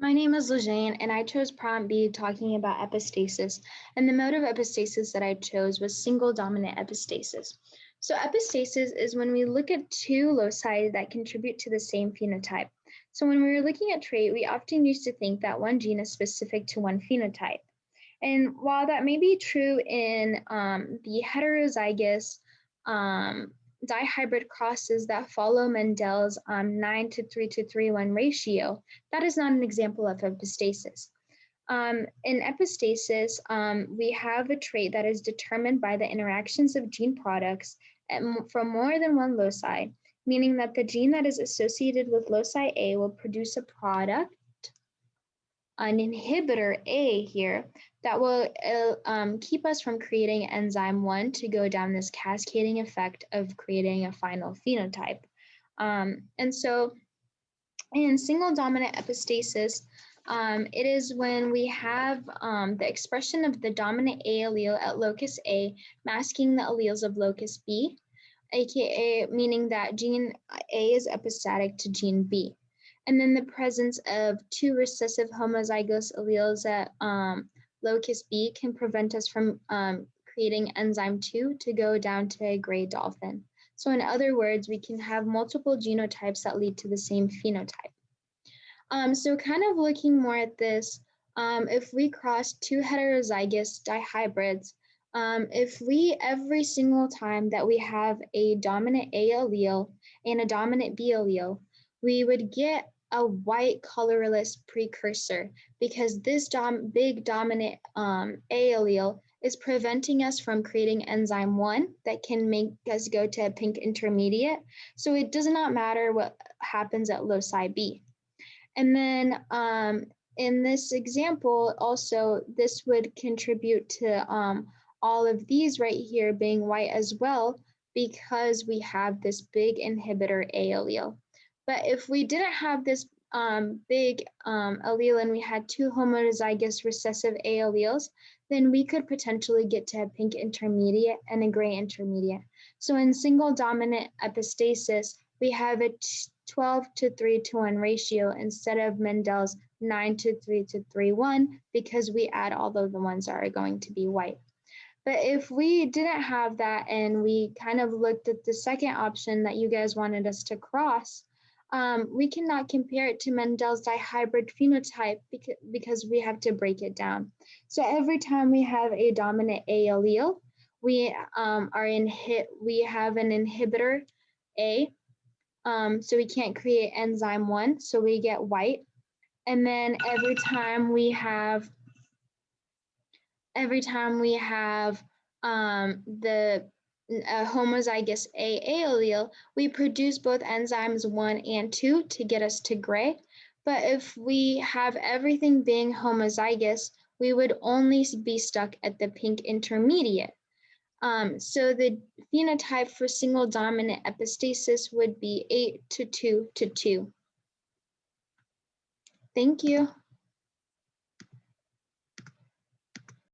My name is Lejane, and I chose prompt B talking about epistasis. And the mode of epistasis that I chose was single dominant epistasis. So epistasis is when we look at two loci that contribute to the same phenotype. So when we were looking at trait, we often used to think that one gene is specific to one phenotype. And while that may be true in the heterozygous dihybrid crosses that follow Mendel's 9 to 3 to 3:1 ratio, that is not an example of epistasis. In epistasis, we have a trait that is determined by the interactions of gene products from more than one loci, meaning that the gene that is associated with loci A will produce a product, an inhibitor A here, that will keep us from creating enzyme 1 to go down this cascading effect of creating a final phenotype. And so in single dominant epistasis, it is when we have the expression of the dominant A allele at locus A masking the alleles of locus B, aka meaning that gene A is epistatic to gene B. And then the presence of two recessive homozygous alleles at locus B can prevent us from creating enzyme 2 to go down to a gray dolphin. So in other words, we can have multiple genotypes that lead to the same phenotype. So kind of looking more at this, if we cross two heterozygous dihybrids, if we every single time that we have a dominant A allele and a dominant B allele, we would get a white colorless precursor because this big dominant A allele is preventing us from creating enzyme 1 that can make us go to a pink intermediate. So it does not matter what happens at loci B. And then in this example, also, this would contribute to all of these right here being white as well because we have this big inhibitor A allele. But if we didn't have this big allele and we had two homozygous recessive A alleles, then we could potentially get to a pink intermediate and a gray intermediate. So in single dominant epistasis, we have a 12 to 3 to 1 ratio instead of Mendel's 9 to 3 to 3:1 because we add all of the ones that are going to be white. But if we didn't have that and we kind of looked at the second option that you guys wanted us to cross, we cannot compare it to Mendel's dihybrid phenotype because we have to break it down. So every time we have a dominant A allele, we we have an inhibitor A, so we can't create enzyme 1, so we get white. And then every time we have the homozygous A allele, we produce both enzymes 1 and 2 to get us to gray. But if we have everything being homozygous, we would only be stuck at the pink intermediate. So the phenotype for single dominant epistasis would be 8 to 2 to 2. Thank you.